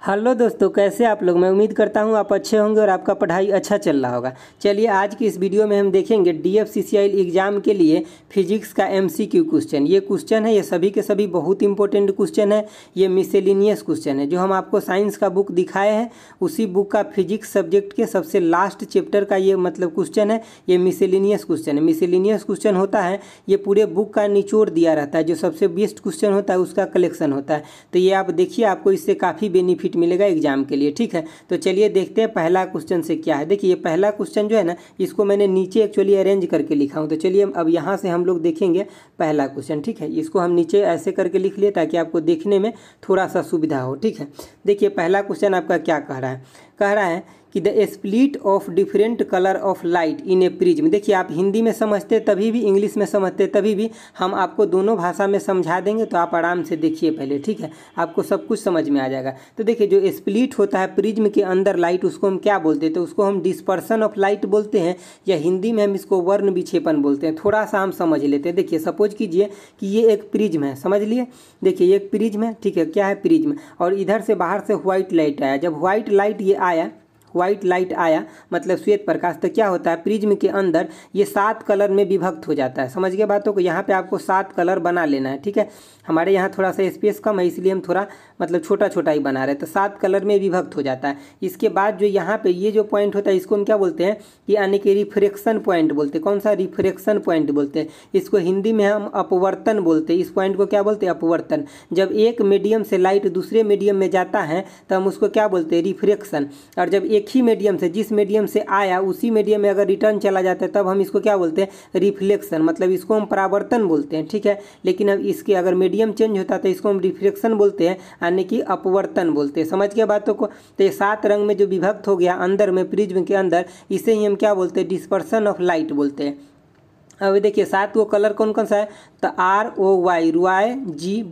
Hello दोस्तों, कैसे आप लोग। मैं उम्मीद करता हूं आप अच्छे होंगे और आपका पढ़ाई अच्छा चल रहा होगा। चलिए आज की इस वीडियो में हम देखेंगे DFCCIL एग्ज़ाम के लिए फिजिक्स का MCQ क्वेश्चन। ये क्वेश्चन है, ये सभी के सभी बहुत इंपॉर्टेंट क्वेश्चन है। ये मिसेलिनियस क्वेश्चन है जो हम आपको साइंस का बुक दिखाए हैं, उसी बुक का फिजिक्स सब्जेक्ट के सबसे लास्ट चैप्टर का ये क्वेश्चन है। ये मिसेलिनियस क्वेश्चन है। मिसेलिनियस क्वेश्चन होता है ये पूरे बुक का निचोड़ दिया रहता है, जो सबसे बेस्ट क्वेश्चन होता है उसका कलेक्शन होता है। तो ये आप देखिए, आपको इससे काफ़ी बेनिफिट मिलेगा एग्जाम के लिए। ठीक है, तो चलिए देखते हैं पहला क्वेश्चन से क्या है। देखिए ये पहला क्वेश्चन जो है ना, इसको मैंने नीचे एक्चुअली अरेंज करके लिखा हूँ। तो चलिए अब यहाँ से हम लोग देखेंगे पहला क्वेश्चन। ठीक है, इसको हम नीचे ऐसे करके लिख लिए ताकि आपको देखने में थोड़ा सा सुविधा हो। ठीक है, देखिए पहला क्वेश्चन आपका क्या कह रहा है कि the split of different colour of light in A prism. देखिए आप हिंदी में समझते तभी भी, इंग्लिश में समझते तभी भी, हम आपको दोनों भाषा में समझा देंगे। तो आप आराम से देखिए पहले, ठीक है, आपको सब कुछ समझ में आ जाएगा। तो देखिए जो स्प्लिट होता है प्रिज्म के अंदर लाइट, उसको हम क्या बोलते हैं? तो उसको हम डिस्पर्सन ऑफ लाइट बोलते हैं, या हिंदी में हम इसको वर्ण विक्षेपण बोलते हैं। थोड़ा सा हम समझ लेते हैं। देखिए सपोज कीजिए कि ये एक प्रिज्म है, समझ लिए। देखिए ये एक प्रिज्म है, ठीक है, क्या है प्रिज्म, और इधर से बाहर से व्हाइट लाइट आया। जब व्हाइट लाइट ये आया, व्हाइट लाइट आया मतलब श्वेत प्रकाश, तो क्या होता है प्रिज्म के अंदर ये 7 कलर में विभक्त हो जाता है। समझ गए बातों को। यहाँ पे आपको 7 कलर बना लेना है। ठीक है, हमारे यहाँ थोड़ा सा स्पेस कम है इसलिए हम थोड़ा छोटा छोटा ही बना रहे हैं। तो 7 कलर में विभक्त हो जाता है। इसके बाद जो यहाँ पे ये जो पॉइंट होता है इसको हम क्या बोलते हैं? यानी कि रिफ्रैक्शन पॉइंट बोलते हैं। कौन सा? रिफ्रैक्शन पॉइंट बोलते हैं। इसको हिंदी में हम अपवर्तन बोलते हैं। इस पॉइंट को क्या बोलते हैं? अपवर्तन। जब एक मीडियम से लाइट दूसरे मीडियम में जाता है तो हम उसको क्या बोलते हैं? रिफ्रैक्शन। और जब एक ही मीडियम से, जिस मीडियम से आया उसी मीडियम में अगर रिटर्न चला जाता है तब हम इसको क्या बोलते हैं? रिफ्लेक्शन। मतलब इसको हम परावर्तन बोलते हैं। ठीक है, लेकिन अब इसके अगर मीडियम चेंज होता है तो इसको हम रिफ्लेक्शन बोलते हैं, यानी कि अपवर्तन बोलते हैं। समझ गए बातों को। तो ये 7 रंग में जो विभक्त हो गया अंदर में, प्रिज्म के अंदर, इसे ही हम क्या बोलते हैं? डिस्पर्सन ऑफ लाइट बोलते हैं। अब देखिए 7 को कलर कौन कौन सा है? तो ROY, रुआय, G,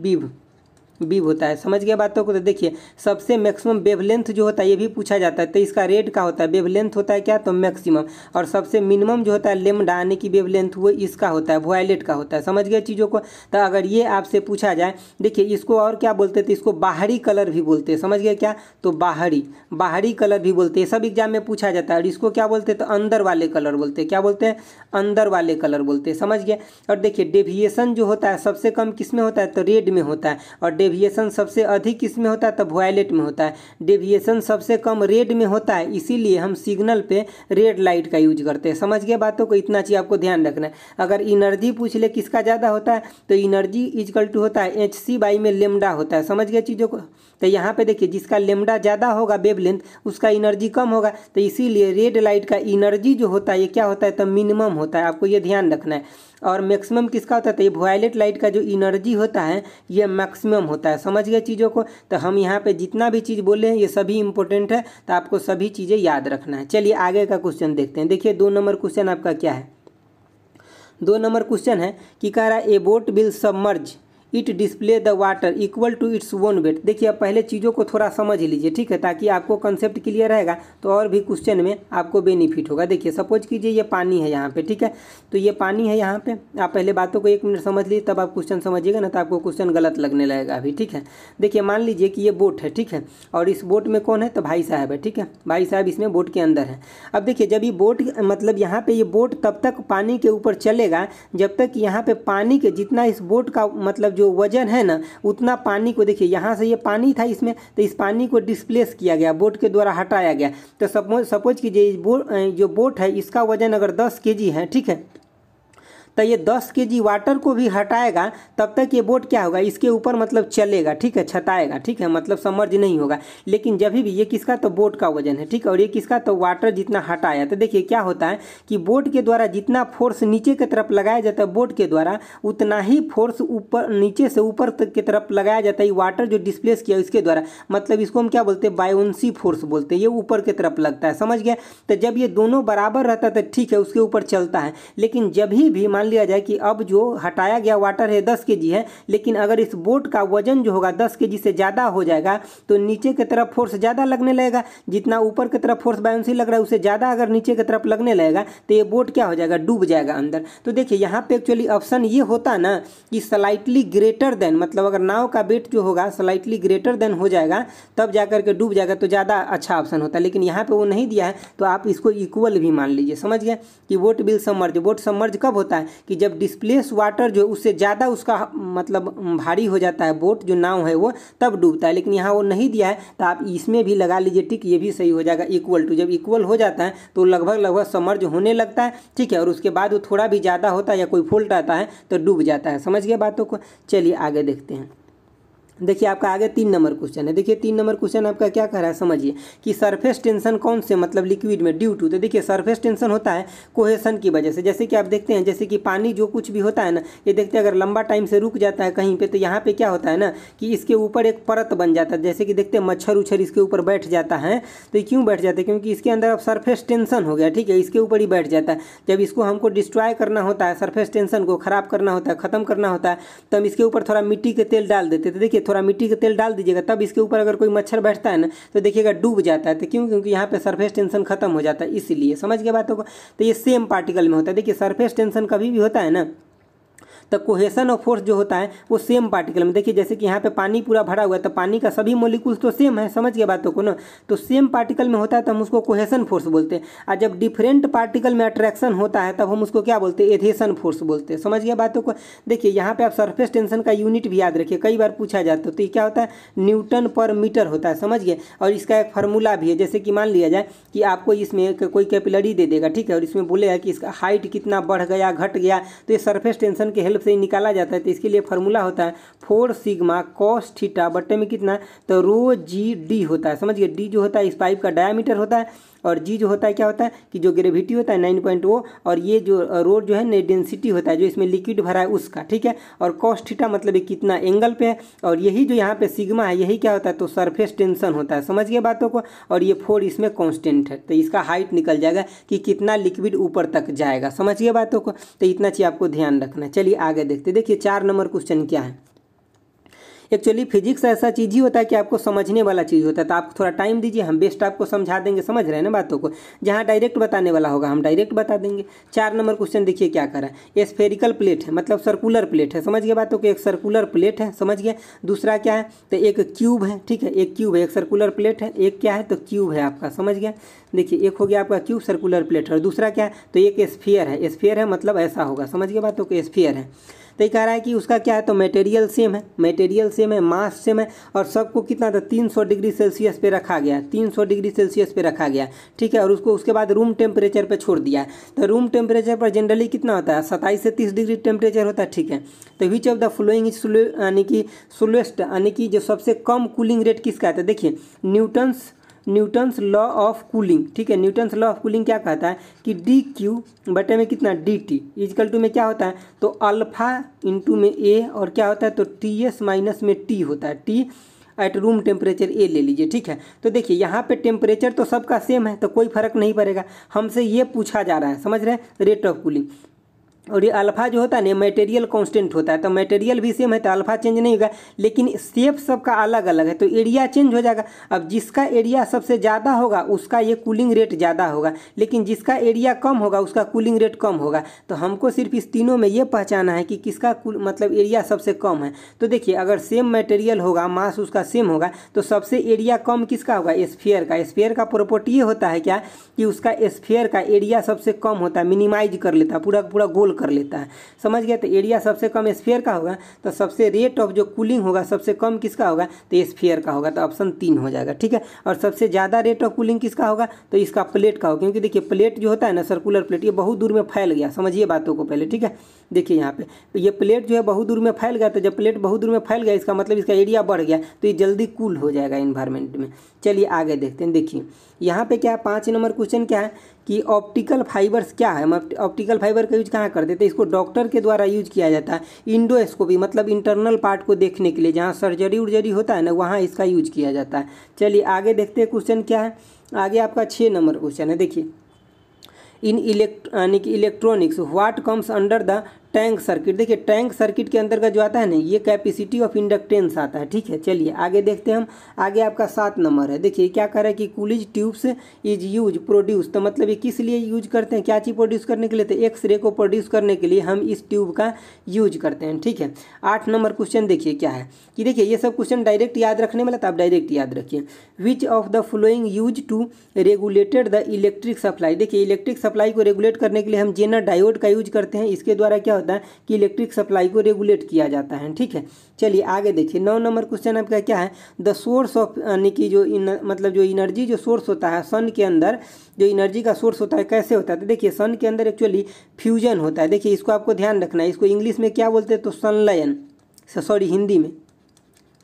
बीव होता है। समझ गया बातों को। तो देखिए सबसे मैक्सिमम वेवलेंथ जो होता है ये भी पूछा जाता है। तो इसका रेड का होता है, वेवलेंथ होता है क्या? तो मैक्सिमम। और सबसे मिनिमम जो होता है लेमडा, यानी कि वेवलेंथ, वो इसका होता है, वायलेट का होता है। समझ गए चीज़ों को। तो अगर ये आपसे पूछा जाए, देखिए इसको और क्या बोलते थे? इसको बाहरी कलर भी बोलते हैं। समझ गए क्या? तो बाहरी कलर भी बोलते हैं। सब एग्जाम में पूछा जाता है। और इसको क्या बोलते हैं? तो अंदर वाले कलर बोलते हैं। क्या बोलते हैं? अंदर वाले कलर बोलते हैं। समझ गए। और देखिए डेविएशन जो होता है सबसे कम किस में होता है? तो रेड में होता है। और डेविएशन सबसे अधिक किसमें होता है? तो वायलेट में होता है। डेविएशन सबसे कम रेड में होता है, इसीलिए हम सिग्नल पे रेड लाइट का यूज करते हैं। समझ गए बातों को। इतना चीज आपको ध्यान रखना है। अगर एनर्जी पूछ ले किसका ज़्यादा होता है, तो एनर्जी इक्वल टू होता है HC में लेमडा होता है। समझ गए चीज़ों को। तो यहाँ पे देखिए जिसका लेमडा ज़्यादा होगा वेवलेंथ, उसका एनर्जी कम होगा। तो इसीलिए रेड लाइट का एनर्जी जो होता है ये क्या होता है? तो मिनिमम होता है। आपको ये ध्यान रखना है। और मैक्सिमम किसका होता है? तो ये वायलेट लाइट का जो एनर्जी होता है ये मैक्सिमम होता है। समझ गए चीज़ों को। तो हम यहाँ पे जितना भी चीज़ बोले हैं ये सभी इंपॉर्टेंट है, तो आपको सभी चीज़ें याद रखना है। चलिए आगे का क्वेश्चन देखते हैं। देखिए 2 नंबर क्वेश्चन आपका क्या है? 2 नंबर क्वेश्चन है कि कह रहा है a boat will submerge it display the water equal to its own weight. देखिए अब पहले चीज़ों को थोड़ा समझ लीजिए, ठीक है, ताकि आपको कंसेप्ट क्लियर रहेगा तो और भी क्वेश्चन में आपको बेनिफिट होगा। देखिए सपोज कीजिए ये पानी है यहाँ पे, ठीक है, तो ये पानी है यहाँ पे। आप पहले बातों को 1 मिनट समझ लीजिए, तब आप क्वेश्चन समझिएगा ना, तो आपको क्वेश्चन गलत लगने लगेगा अभी। ठीक है, देखिए मान लीजिए कि ये बोट है, ठीक है, और इस बोट में कौन है? तो भाई साहब है। ठीक है, भाई साहब इसमें बोट के अंदर है। अब देखिए जब ये बोट यहाँ पे ये बोट तब तक पानी के ऊपर चलेगा जब तक यहाँ पे पानी के जितना इस बोट का जो वजन है ना, उतना पानी को, देखिए यहाँ से ये पानी था इसमें, तो इस पानी को डिस्प्लेस किया गया, बोट के द्वारा हटाया गया। तो सपोज कीजिए जो बोट है इसका वजन अगर 10 kg है, ठीक है, तो ये 10 kg वाटर को भी हटाएगा तब तक ये बोट क्या होगा? इसके ऊपर चलेगा, ठीक है, छताएगा, ठीक है, समर्ज नहीं होगा। लेकिन जब भी ये किसका? तो बोट का वजन है, ठीक है, और ये किसका? तो वाटर जितना हटाया। तो देखिए क्या होता है कि बोट के द्वारा जितना फोर्स नीचे की तरफ लगाया जाता है बोट के द्वारा, उतना ही फोर्स ऊपर, नीचे से ऊपर तक की तरफ लगाया जाता है वाटर जो डिस्प्लेस किया इसके द्वारा। मतलब इसको हम क्या बोलते हैं? बायोन्सी फोर्स बोलते हैं। ये ऊपर की तरफ लगता है। समझ गया। तो जब ये दोनों बराबर रहता है तो ठीक है, उसके ऊपर चलता है। लेकिन जब भी मान मान लिया जाए कि अब जो हटाया गया वाटर है 10 kg है, लेकिन अगर इस बोट का वजन जो होगा 10 kg से ज़्यादा हो जाएगा तो नीचे की तरफ फोर्स ज़्यादा लगने लगेगा। जितना ऊपर की तरफ फोर्स बायोंसी लग रहा है उससे ज़्यादा अगर नीचे की तरफ लगने लगेगा तो ये बोट क्या हो जाएगा, डूब जाएगा अंदर। तो देखिए यहाँ पे एक्चुअली ऑप्शन ये होता ना कि स्लाइटली ग्रेटर देन, मतलब अगर नाव का वेट जो होगा स्लाइटली ग्रेटर देन हो जाएगा तब जाकर के डूब जाएगा, तो ज़्यादा अच्छा ऑप्शन होता है। लेकिन यहाँ पे वो नहीं दिया है तो आप इसको इक्वल भी मान लीजिए। समझ गए कि boat will submerge. Boat submerge कब होता है कि जब डिस्प्लेस वाटर जो उससे ज़्यादा उसका मतलब भारी हो जाता है बोट जो नाव है वो, तब डूबता है। लेकिन यहाँ वो नहीं दिया है तो आप इसमें भी लगा लीजिए टिक, ये भी सही हो जाएगा। इक्वल टू जब इक्वल हो जाता है तो लगभग सबमर्ज होने लगता है, ठीक है। और उसके बाद वो थोड़ा भी ज़्यादा होता है या कोई फॉल्ट आता है तो डूब जाता है। समझ गए बातों को। चलिए आगे देखते हैं। देखिए आपका आगे 3 नंबर क्वेश्चन है। देखिए 3 नंबर क्वेश्चन आपका क्या कह रहा है, समझिए कि सरफेस टेंशन कौन से मतलब लिक्विड में ड्यू टू। तो देखिए सरफेस टेंशन होता है कोहेशन की वजह से। जैसे कि आप देखते हैं जैसे कि पानी जो कुछ भी होता है ना, ये देखते हैं अगर लंबा टाइम से रुक जाता है कहीं पे तो यहाँ पे क्या होता है ना कि इसके ऊपर एक परत बन जाता है। जैसे कि देखते हैं मच्छर उच्छर इसके ऊपर बैठ जाता है। तो ये क्यों बैठ जाता है, क्योंकि इसके अंदर अब सरफेस टेंशन हो गया, ठीक है, इसके ऊपर ही बैठ जाता है। जब इसको हमको डिस्ट्रॉय करना होता है, सरफेस टेंशन को खराब करना होता है, खत्म करना होता है, तो हम इसके ऊपर थोड़ा मिट्टी के तेल डाल देते। तो देखिए थोड़ा मिट्टी के तेल डाल दीजिएगा, तब इसके ऊपर अगर कोई मच्छर बैठता है ना तो देखिएगा डूब जाता है। तो क्यों, क्योंकि यहाँ पे सरफेस टेंशन खत्म हो जाता है, इसीलिए। समझ गए बातों को। तो ये सेम पार्टिकल में होता है। देखिए सरफेस टेंशन कभी भी होता है ना तो कोहेशन ऑफ फोर्स जो होता है वो सेम पार्टिकल में। देखिए जैसे कि यहाँ पे पानी पूरा भरा हुआ है तो पानी का सभी मॉलिक्यूल्स तो सेम है। समझ गए बातों को ना। तो सेम पार्टिकल में होता है तो हम उसको कोहेशन फोर्स बोलते हैं। और जब डिफरेंट पार्टिकल में अट्रैक्शन होता है तब हम उसको क्या बोलते हैं, एधेशन फोर्स बोलते हैं। समझ गए बातों को। देखिए यहाँ पे आप सरफेस टेंशन का यूनिट भी याद रखिए, कई बार पूछा जाता है। तो ये क्या होता है, न्यूटन पर मीटर होता है। समझ गए। और इसका एक फार्मूला भी है। जैसे कि मान लिया जाए कि आपको इसमें कोई कैपिलरी दे देगा, ठीक है, और इसमें बोलेगा कि इसका हाइट कितना बढ़ गया घट गया, तो ये सरफेस टेंशन के हेल्प से ही निकाला जाता है। तो इसके लिए फार्मूला होता है 4 सिग्मा कॉस थीटा बट्टे में कितना, तो रो जी डी होता है। समझिए डी जो होता है इस पाइप का डायामीटर होता है, और जी जो होता है क्या होता है कि जो ग्रेविटी होता है 9.0, और ये जो रो जो है डेंसिटी होता है जो इसमें लिक्विड भरा है उसका, ठीक है। और कॉस थीटा मतलब ये कितना एंगल पे है, और यही जो यहाँ पे सिग्मा है यही क्या होता है, तो सरफेस टेंशन होता है। समझ गए बातों को। और ये 4 इसमें कांस्टेंट है, तो इसका हाइट निकल जाएगा कि कितना लिक्विड ऊपर तक जाएगा। समझ गए बातों को। तो इतना चीज़ आपको ध्यान रखना है। चलिए आगे देखते। देखिए 4 नंबर क्वेश्चन क्या है। एक्चुअली फिजिक्स ऐसा चीज़ ही होता है कि आपको समझने वाला चीज़ होता है। तो आप थोड़ा टाइम दीजिए, हम बेस्ट आपको समझा देंगे। समझ रहे हैं ना बातों को। जहाँ डायरेक्ट बताने वाला होगा हम डायरेक्ट बता देंगे। 4 नंबर क्वेश्चन देखिए क्या कर रहा है। स्फेरिकल प्लेट है मतलब सर्कुलर प्लेट है। समझ गए बातों को। एक सर्कुलर प्लेट है, समझ गए। दूसरा क्या है, तो एक क्यूब है, ठीक है, एक क्यूब है। एक सर्कुलर प्लेट है, एक क्या है, तो क्यूब है आपका। समझ गया। देखिए एक हो गया आपका क्यूब सर्कुलर प्लेट है, और दूसरा क्या है, तो एक स्फीयर है। स्फीयर है मतलब ऐसा होगा। समझ गए बातों को। स्फीयर है तो ये कह रहा है कि उसका क्या है, तो मटेरियल सेम है, मटेरियल सेम है, मास सेम है, और सबको कितना था 300 डिग्री सेल्सियस पे रखा गया, 300 डिग्री सेल्सियस पे रखा गया, ठीक है। और उसको उसके बाद रूम टेम्परेचर पे छोड़ दिया है। तो रूम टेम्परेचर पर जनरली कितना होता है, 27 से 30 डिग्री टेम्परेचर होता है, ठीक है। तो विच ऑफ द फ्लोइंग इज यानी कि स्लोएस्ट, यानी कि जो सबसे कम कूलिंग रेट किसका है। तो देखिए न्यूटन्स लॉ ऑफ कूलिंग, ठीक है। न्यूटन्स लॉ ऑफ कूलिंग क्या कहता है कि डी क्यू बटे में कितना डी टी इजकल टू में क्या होता है, तो अल्फा इंटू में ए, और क्या होता है, तो टी एस माइनस में टी होता है, टी एट रूम टेम्परेचर ए ले लीजिए, ठीक है। तो देखिए यहाँ पे टेम्परेचर तो सबका सेम है तो कोई फर्क नहीं पड़ेगा। हमसे ये पूछा जा रहा है, समझ रहे हैं, रेट ऑफ कूलिंग। और ये अल्फा जो होता है ना मटेरियल कांस्टेंट होता है, तो मटेरियल भी सेम है तो अल्फा चेंज नहीं होगा, लेकिन शेप सबका अलग अलग है तो एरिया चेंज हो जाएगा। अब जिसका एरिया सबसे ज़्यादा होगा उसका ये कूलिंग रेट ज़्यादा होगा, लेकिन जिसका एरिया कम होगा उसका कूलिंग रेट कम होगा। तो हमको सिर्फ इस तीनों में ये पहचाना है कि किसका मतलब एरिया सबसे कम है। तो देखिए अगर सेम मटेरियल होगा, मास उसका सेम होगा, तो सबसे एरिया कम किसका होगा, स्फीयर का। स्फीयर का प्रॉपर्टी ये होता है क्या कि उसका स्फीयर का एरिया सबसे कम होता है, मिनिमाइज कर लेता है, पूरा पूरा गोल कर लेता है। समझ गया। तो एरिया सबसे कम स्फीयर का होगा, तो सबसे रेट ऑफ जो कूलिंग होगा सबसे कम किसका होगा, तो स्फीयर का होगा। तो ऑप्शन 3 हो जाएगा, ठीक है। और सबसे ज़्यादा रेट ऑफ कूलिंग किसका होगा, तो इसका प्लेट का होगा, क्योंकि देखिए प्लेट जो होता है ना सर्कुलर प्लेट, ये बहुत दूर में फैल गया। समझिए बातों को पहले, ठीक है। देखिए यहाँ पे तो ये प्लेट जो है बहुत दूर में फैल गया, तो जब प्लेट बहुत दूर में फैल गया इसका मतलब इसका एरिया बढ़ गया, तो ये जल्दी कूल हो जाएगा इन्वायरमेंट में। चलिए आगे देखते हैं। देखिए यहाँ पे क्या 5 नंबर क्वेश्चन क्या है कि ऑप्टिकल फाइबर्स क्या है। हम ऑप्टिकल फाइबर का यूज कहाँ करते हैं, तो इसको डॉक्टर के द्वारा यूज किया जाता है इंडोस्कोपी मतलब इंटरनल पार्ट को देखने के लिए, जहाँ सर्जरी उर्जरी होता है ना वहाँ इसका यूज किया जाता है। चलिए आगे देखते हैं क्वेश्चन क्या है। आगे आपका 6 नंबर क्वेश्चन है। देखिए इन यानी कि electronics what comes under the tank circuit. देखिए टैंक सर्किट के अंतर्गत जो आता है ना ये कैपेसिटी ऑफ इंडक्टेंस आता है। ठीक है, चलिए आगे देखते हैं हम। आगे आपका 7 नंबर है। देखिए क्या कह रहा है कि Coolidge tubes is use produce, तो मतलब ये किस लिए यूज करते हैं, क्या चीज़ प्रोड्यूस करने के लिए, तो एक्सरे को प्रोड्यूस करने के लिए हम इस ट्यूब का यूज करते हैं। ठीक है, 8 नंबर क्वेश्चन देखिए क्या है कि देखिए ये सब क्वेश्चन डायरेक्ट याद रखने वाला, तो आप डायरेक्ट याद रखिए। Which of the following use to regulated the electric supply. देखिए इलेक्ट्रिक सप्लाई को रेगुलेट करने के लिए हम जेनर डायोड का यूज करते हैं। इसके द्वारा क्या होता है कि इलेक्ट्रिक सप्लाई को रेगुलेट किया जाता है। ठीक है, चलिए आगे देखिए 9 नंबर क्वेश्चन आपका क्या है, द सोर्स ऑफ यानी कि जो मतलब जो एनर्जी जो सोर्स होता है सन के अंदर, जो एनर्जी का सोर्स होता है कैसे होता है, तो देखिए सन के अंदर एक्चुअली फ्यूजन होता है। देखिए इसको आपको ध्यान रखना है, इसको इंग्लिश में क्या बोलते हैं, तो संलयन, सॉरी हिंदी में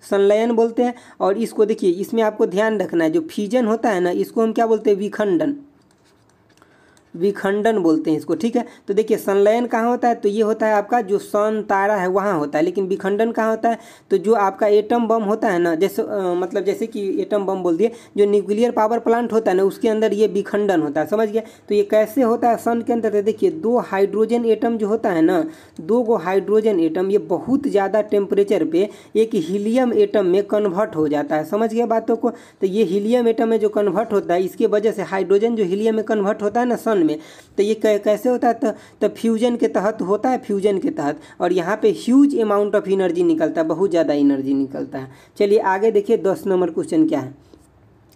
संलयन बोलते हैं। और इसको देखिए इसमें आपको ध्यान रखना है, जो फ्यूजन होता है ना इसको हम क्या बोलते हैं, विखंडन, विखंडन बोलते हैं इसको। ठीक है, तो देखिए संलयन कहाँ होता है, तो ये होता है आपका जो सन तारा है वहाँ होता है, लेकिन विखंडन कहाँ होता है, तो जो आपका एटम बम होता है ना, जैसे मतलब जैसे कि एटम बम बोल दिए, जो न्यूक्लियर पावर प्लांट होता है ना उसके अंदर ये विखंडन होता है, समझ गया। तो ये कैसे होता है सन के अंदर, तो देखिए 2 हाइड्रोजन एटम जो होता है ना, 2 गो हाइड्रोजन एटम ये बहुत ज़्यादा टेम्परेचर पे एक हीलियम एटम में कन्वर्ट हो जाता है, समझ गया बातों को। तो ये हीलियम एटम में जो कन्वर्ट होता है इसके वजह से हाइड्रोजन जो हीलियम में कन्वर्ट होता है ना सन में, तो ये कैसे होता है, तो फ्यूजन के तहत होता है, फ्यूजन के तहत। और यहाँ पे ह्यूज अमाउंट ऑफ एनर्जी निकलता है, बहुत ज़्यादा एनर्जी निकलता है। चलिए आगे देखिए 10 नंबर क्वेश्चन क्या है।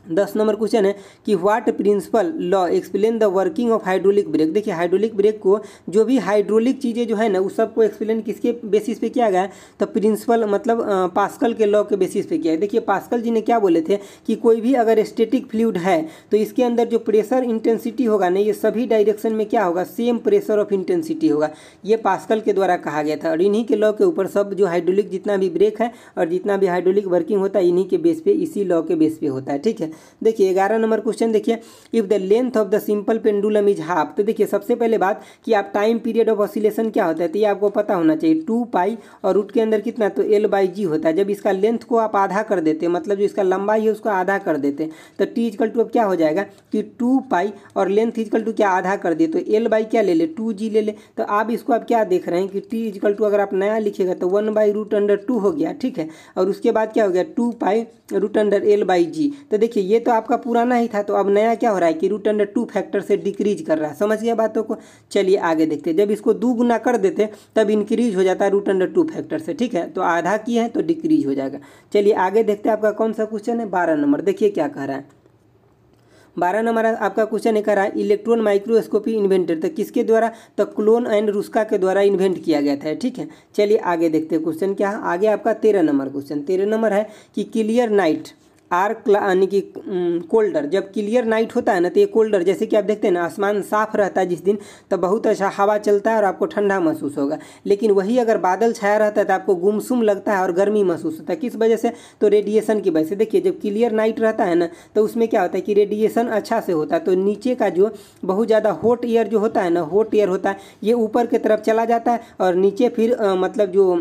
10 नंबर क्वेश्चन है कि what principle law explain the working of hydraulic brake. देखिए हाइड्रोलिक ब्रेक को, जो भी हाइड्रोलिक चीज़ें जो है ना उस सबको एक्सप्लेन किसके बेसिस पे किया गया है, तो प्रिंसिपल मतलब पास्कल के लॉ के बेसिस पे किया है। देखिए पास्कल जी ने क्या बोले थे कि कोई भी अगर स्टैटिक फ्लूइड है तो इसके अंदर जो प्रेशर इंटेंसिटी होगा ना ये सभी डायरेक्शन में क्या होगा, सेम प्रेशर ऑफ इंटेंसिटी होगा। ये पास्कल के द्वारा कहा गया था। और इन्हीं के लॉ के ऊपर सब जो हाइड्रोलिक जितना भी ब्रेक है और जितना भी हाइड्रोलिक वर्किंग होता है इन्हीं के बेस पे, इसी लॉ के बेस पे होता है। ठीक है, देखिए 11 नंबर क्वेश्चन देखिए, if the length of the simple pendulum is half. तो देखिए सबसे पहले बात कि आप टाइम पीरियड ऑफ ऑसिलेशन क्या होता है, तो ये आपको पता होना चाहिए 2 पाई और रूट के अंदर कितना, तो L/G होता है। जब इसका लेंथ को आप आधा कर देते हैं, मतलब जो इसका लंबाई है उसको आधा कर देते हैं, तो T इक्वल टू अब क्या हो जाएगा कि 2 पाई और लेंथ इक्वल टू क्या आधा कर दिए, तो L/, क्या ले ले 2G ले ले। तो आप इसको आप क्या देख रहे हैं कि T इक्वल टू अगर आप नया लिखेगा तो 1/√2 हो गया। ठीक है, और उसके बाद क्या हो गया 2 पाई √L/G। तो देखिए ये तो आपका पुराना ही था, तो अब नया क्या हो रहा है कि √2 फैक्टर से डिक्रीज कर रहा है, समझ गया बातों को। चलिए आगे देखते हैं, जब इसको 2 गुना कर देते तब इंक्रीज हो जाता है √2 फैक्टर से। ठीक है, तो आधा किए हैं तो डिक्रीज हो जाएगा। चलिए आगे देखते हैं आपका कौन सा क्वेश्चन है, 12 नंबर। देखिए क्या कह रहा है 12 नंबर आपका क्वेश्चन कह रहा है इलेक्ट्रॉन माइक्रोस्कोपी इन्वेंटेड, तो किसके द्वारा, तो क्लोन एंड रुस्का के द्वारा इन्वेंट किया गया था। ठीक है, चलिए आगे देखते हैं क्वेश्चन क्या है। आगे आपका 13 नंबर क्वेश्चन, 13 नंबर है कि क्लियर नाइट आर यानी कि कोल्डर, जब क्लियर नाइट होता है ना तो ये कोल्डर, जैसे कि आप देखते हैं ना आसमान साफ रहता है जिस दिन तो बहुत अच्छा हवा चलता है और आपको ठंडा महसूस होगा। लेकिन वही अगर बादल छाया रहता है तो आपको गुमसुम लगता है और गर्मी महसूस होता है। किस वजह से, तो रेडिएशन की वजह से। देखिए जब क्लियर नाइट रहता है ना तो उसमें क्या होता है कि रेडिएशन अच्छा से होता है, तो नीचे का जो बहुत ज़्यादा हॉट एयर जो होता है ना, हॉट एयर होता है ये ऊपर की तरफ चला जाता है और नीचे फिर मतलब जो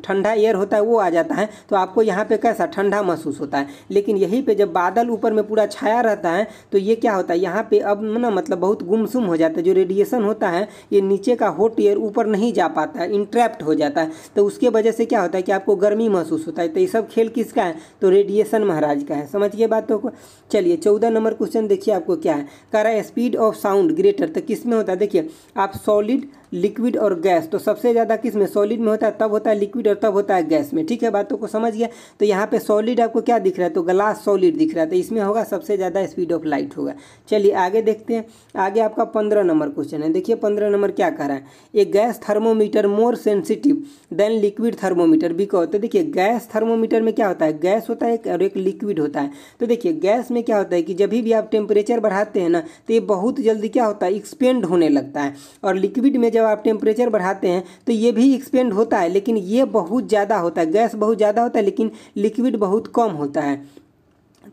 ठंडा एयर होता है वो आ जाता है, तो आपको यहाँ पे कैसा ठंडा महसूस होता है। लेकिन यहीं पे जब बादल ऊपर में पूरा छाया रहता है तो ये क्या होता है, यहाँ पे अब ना मतलब बहुत गुमसुम हो जाता है। जो रेडिएशन होता है ये नीचे का हॉट एयर ऊपर नहीं जा पाता है, इंट्रैप्ट हो जाता है, तो उसके वजह से क्या होता है कि आपको गर्मी महसूस होता है। तो ये सब खेल किसका है, तो रेडिएशन महाराज का है, समझिए बातों को। चलिए 14 नंबर क्वेश्चन देखिए आपको क्या है, कह रहा है स्पीड ऑफ साउंड ग्रेटर, तो किस में होता है। देखिए आप सॉलिड, लिक्विड और गैस, तो सबसे ज़्यादा किस में, सॉलिड में होता है, तब होता है लिक्विड और तब होता है गैस में। ठीक है, बातों को समझ गया। तो यहाँ पे सॉलिड आपको क्या दिख रहा है, तो ग्लास सॉलिड दिख रहा है, तो इसमें होगा सबसे ज़्यादा स्पीड ऑफ लाइट होगा। चलिए आगे देखते हैं। आगे आपका 15 नंबर क्वेश्चन है। देखिए 15 नंबर क्या कह रहा है, a gas thermometer more sensitive than liquid thermometer because. तो देखिए गैस थर्मोमीटर में क्या होता है, गैस होता है और एक लिक्विड होता है। तो देखिए गैस में क्या होता है कि जब भी आप टेम्परेचर बढ़ाते हैं ना तो ये बहुत जल्दी क्या होता है, एक्सपेंड होने लगता है। और लिक्विड में जब आप टेम्परेचर बढ़ाते हैं तो ये भी एक्सपेंड होता है, लेकिन ये बहुत ज़्यादा होता है। गैस बहुत ज़्यादा होता है लेकिन लिक्विड बहुत कम होता है।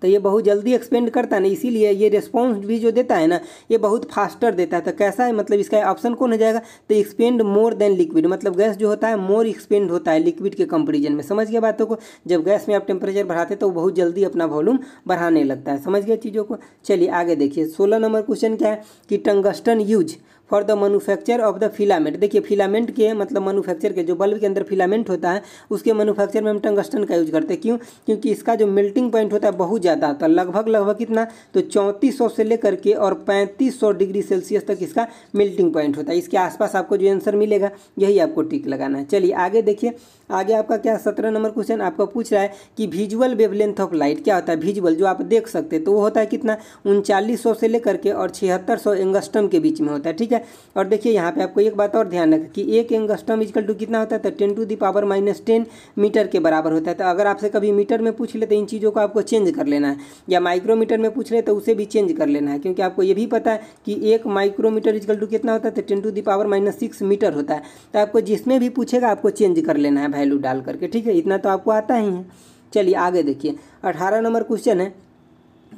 तो ये बहुत जल्दी एक्सपेंड करता है ना, इसीलिए ये रिस्पॉन्स भी जो देता है ना ये बहुत फास्टर देता है। तो कैसा है, मतलब इसका ऑप्शन कौन हो जाएगा, तो एक्सपेंड मोर देन लिक्विड, मतलब गैस जो होता है मोर एक्सपेंड होता है लिक्विड के कंपेरिजन में। समझ गया बातों को, जब गैस में आप टेम्परेचर बढ़ाते तो वो बहुत जल्दी अपना वॉल्यूम बढ़ाने लगता है। समझ गए चीज़ों को। चलिए आगे देखिए 16 नंबर क्वेश्चन क्या है कि tungsten use for the manufacture of the filament. देखिए फिलामेंट के मतलब मैन्युफैक्चर के जो बल्ब के अंदर फिलामेंट होता है उसके मैन्युफैक्चर में हम टंगस्टन का यूज करते हैं। क्यों, क्योंकि इसका जो मेल्टिंग पॉइंट होता है बहुत ज़्यादा होता है, लगभग कितना, तो 3400 से लेकर के और 3500 डिग्री सेल्सियस तक इसका मेल्टिंग पॉइंट होता है। इसके आसपास आपको जो आंसर मिलेगा यही आपको टिक लगाना है। चलिए आगे देखिए, आगे आपका क्या 17 नंबर क्वेश्चन आपको पूछ रहा है कि विजुअल वेवलेंथ ऑफ लाइट क्या होता है। विजुअल जो आप देख सकते हैं तो वो होता है कितना, 3900 से लेकर के और 7600 एंगस्ट्रम के बीच में होता है। ठीक है, और देखिए यहाँ पे आपको एक बात और ध्यान रखें कि एक एंगस्ट्रम इक्वल टू कितना होता है, तो 10⁻⁻10 मीटर के बराबर होता है। तो अगर आपसे कभी मीटर में पूछ ले तो इन चीज़ों को आपको चेंज कर लेना है, या माइक्रोमीटर में पूछ ले तो उसे भी चेंज कर लेना है, क्योंकि आपको ये भी पता है कि एक माइक्रोमीटर इक्वल टू कितना होता है, तो 10⁻6 मीटर होता है। तो आपको जिसमें भी पूछेगा आपको चेंज कर लेना है वैल्यू डाल करके। ठीक है, इतना तो आपको आता ही है। चलिए आगे देखिए 18 नंबर क्वेश्चन है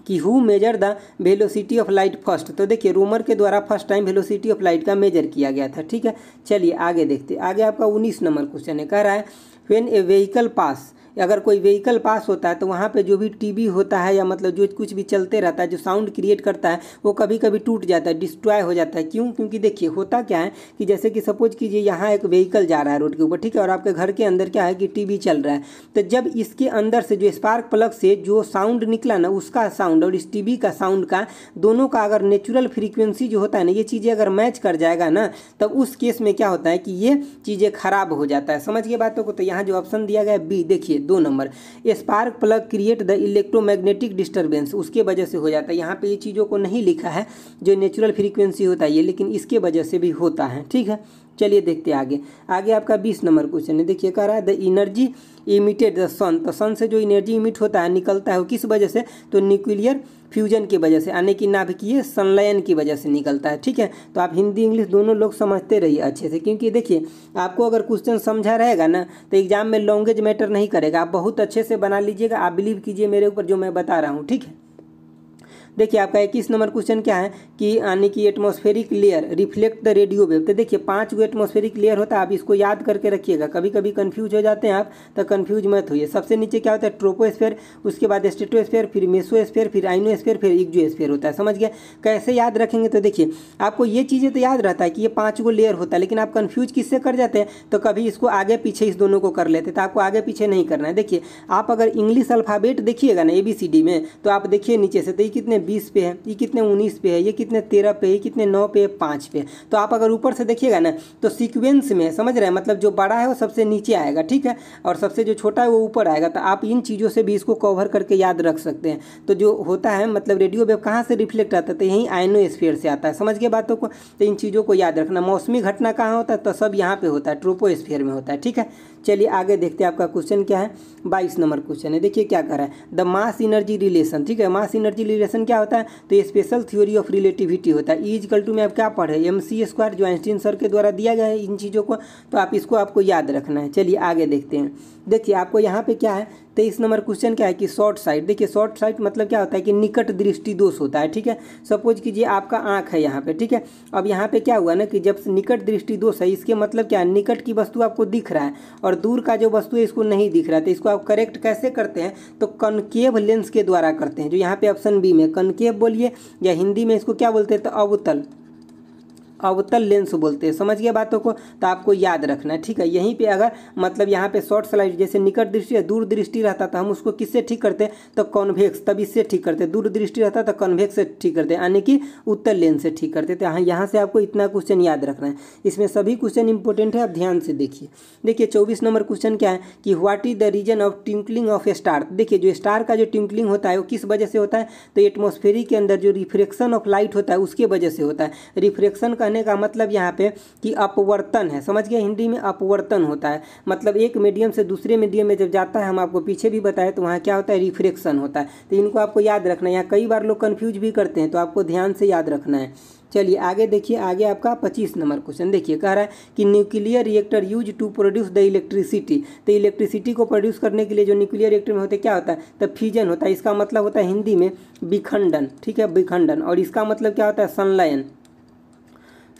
कि who measure the velocity of light first. तो देखिए रोमर के द्वारा first time velocity of light का मेजर किया गया था। ठीक है, चलिए आगे देखते। आगे आपका 19 नंबर क्वेश्चन है, कह रहा है व्हेन ए व्हीकल पास, अगर कोई व्हीकल पास होता है तो वहाँ पे जो भी टीवी होता है या मतलब जो कुछ भी चलते रहता है जो साउंड क्रिएट करता है वो कभी कभी टूट जाता है, डिस्ट्रॉय हो जाता है। क्यों, क्योंकि देखिए होता क्या है कि जैसे कि सपोज कीजिए यहाँ एक व्हीकल जा रहा है रोड के ऊपर, ठीक है, और आपके घर के अंदर क्या है कि टीवी चल रहा है। तो जब इसके अंदर से जो स्पार्क प्लग से जो साउंड निकला ना उसका साउंड और इस टीवी का साउंड का दोनों का अगर नेचुरल फ्रीक्वेंसी जो होता है ना ये चीज़ें अगर मैच कर जाएगा ना तब उस केस में क्या होता है कि ये चीज़ें खराब हो जाता है। समझ गए बातों को। तो यहाँ जो ऑप्शन दिया गया है बी, देखिए 2 number, spark plug create the electromagnetic disturbance, उसके वजह से हो जाता है। यहाँ पे ये चीज़ों को नहीं लिखा है जो नेचुरल फ्रीक्वेंसी होता है ये, लेकिन इसके वजह से भी होता है। ठीक है, चलिए देखते हैं आगे। आगे आपका 20 नंबर क्वेश्चन है, देखिए कह रहा है द एनर्जी इमिटेड द सन। तो सन से जो एनर्जी इमिट होता है निकलता है वो किस वजह से, तो न्यूक्लियर फ्यूजन की वजह से, यानी कि नाभिकीय संलयन की वजह से निकलता है। ठीक है, तो आप हिंदी इंग्लिश दोनों लोग समझते रहिए अच्छे से, क्योंकि देखिए आपको अगर क्वेश्चन समझा रहेगा ना तो एग्जाम में लैंग्वेज मैटर नहीं करेगा। आप बहुत अच्छे से बना लीजिएगा, आप बिलीव कीजिए मेरे ऊपर जो मैं बता रहा हूँ। ठीक है, देखिए आपका 21 नंबर क्वेश्चन क्या है कि यानी कि atmospheric layer reflect the radio wave. तो देखिए 5 गो एटमॉस्फेरिक लेयर होता है, आप इसको याद करके रखिएगा। कभी कभी कंफ्यूज हो जाते हैं आप, तो कंफ्यूज मत होइए। सबसे नीचे क्या होता है, ट्रोपोस्फेयर, उसके बाद स्ट्रेटोस्फेयर, फिर मेसोस्फेयर, फिर आइनोस्फेयर, फिर इग्जोस्फेयर होता है। समझ गए। कैसे याद रखेंगे, तो देखिए आपको ये चीज़ें तो याद रहता है कि ये 5 गो लेयर होता है, लेकिन आप कन्फ्यूज किससे कर जाते हैं, तो कभी इसको आगे पीछे इस दोनों को कर लेते, तो आपको आगे पीछे नहीं करना है। देखिए आप अगर इंग्लिश अल्फ़ाबेट देखिएगा ना ABCD में, तो आप देखिए नीचे से, तो ये कितने 20 पे है, ये कितने 19 पे है, ये कितने 13 पे, ये कितने 9 पे, 5 पे। तो आप अगर ऊपर से देखिएगा ना तो सीक्वेंस में, समझ रहे हैं, मतलब जो बड़ा है वो सबसे नीचे आएगा, ठीक है, और सबसे जो छोटा है वो ऊपर आएगा। तो आप इन चीज़ों से भी इसको कवर करके याद रख सकते हैं। तो जो होता है मतलब रेडियो वेव कहाँ से रिफ्लेक्ट आता है, तो यहीं आयनोस्फीयर से आता है। समझ गए बातों को। तो इन चीज़ों को याद रखना। मौसमी घटना कहाँ होता है, तो सब यहाँ पे होता है, ट्रोपोस्फीयर में होता है। ठीक है, चलिए आगे देखते हैं। आपका क्वेश्चन क्या है, 22 नंबर क्वेश्चन है। देखिए क्या कर रहा है, द मास एनर्जी रिलेशन। ठीक है, मास एनर्जी रिलेशन क्या होता है, तो ये स्पेशल थ्योरी ऑफ रिलेटिविटी होता है। E=2 में आप क्या पढ़े, mc² जो आइंस्टीन सर के द्वारा दिया गया है इन चीज़ों को, तो आप इसको आपको याद रखना है। चलिए आगे देखते हैं। देखिए आपको यहाँ पे क्या है, 23 नंबर क्वेश्चन क्या है कि शॉर्ट साइट। देखिए शॉर्ट साइट मतलब क्या होता है कि निकट दृष्टि दोष होता है। ठीक है, सपोज कीजिए आपका आँख है यहाँ पे, ठीक है, अब यहाँ पे क्या हुआ ना कि जब निकट दृष्टि दोष है, इसके मतलब क्या है, निकट की वस्तु आपको दिख रहा है और दूर का जो वस्तु है इसको नहीं दिख रहा है। तो इसको आप करेक्ट कैसे करते हैं, तो कनकेव लेंस के द्वारा करते हैं, जो यहाँ पे ऑप्शन बी में कनकेव बोलिए, या हिंदी में इसको क्या बोलते हैं, तो अवतल लेंस बोलते हैं। समझ गए बातों को। तो आपको याद रखना है। ठीक है, यहीं पे अगर मतलब यहाँ पे शॉर्ट स्लाइड जैसे निकट दृष्टि या दूर दृष्टि रहता था, हम उसको किससे ठीक करते हैं, तो कॉन्वेक्स, तब इससे ठीक करते हैं। दूर दृष्टि रहता तो कॉन्वेक्स से ठीक करते हैं, यानी कि उत्तल लेंस से ठीक करते थे। यहाँ से आपको इतना क्वेश्चन याद रखना है। इसमें सभी क्वेश्चन इंपॉर्टेंट है, आप ध्यान से देखिए। देखिए 24 नंबर क्वेश्चन क्या है कि what is the reason of twinkling of a star. देखिए जो स्टार का जो ट्विंकलिंग होता है वो किस वजह से होता है, तो एटमॉस्फेयर के अंदर जो रिफ्रेक्शन ऑफ लाइट होता है उसके वजह से होता है। रिफ्रेक्शन कहने का मतलब यहाँ पे कि अपवर्तन है। समझ गए, हिंदी में अपवर्तन होता है, मतलब एक मीडियम से दूसरे मीडियम में जब जाता है, हम आपको पीछे भी बताए, तो वहाँ क्या होता है, रिफ्रेक्शन होता है। तो इनको आपको याद रखना है। यहाँ कई बार लोग कंफ्यूज भी करते हैं, तो आपको ध्यान से याद रखना है। चलिए आगे देखिए, आगे आपका 25 नंबर क्वेश्चन देखिए, कह रहा है कि nuclear reactor use to produce the electricity. तो इलेक्ट्रिसिटी को प्रोड्यूस करने के लिए जो न्यूक्लियर रिएक्टर में होते क्या होता है, तो फ्यूजन होता है। इसका मतलब होता है हिंदी में विखंडन, ठीक है, विखंडन। और इसका मतलब क्या होता है, संलयन,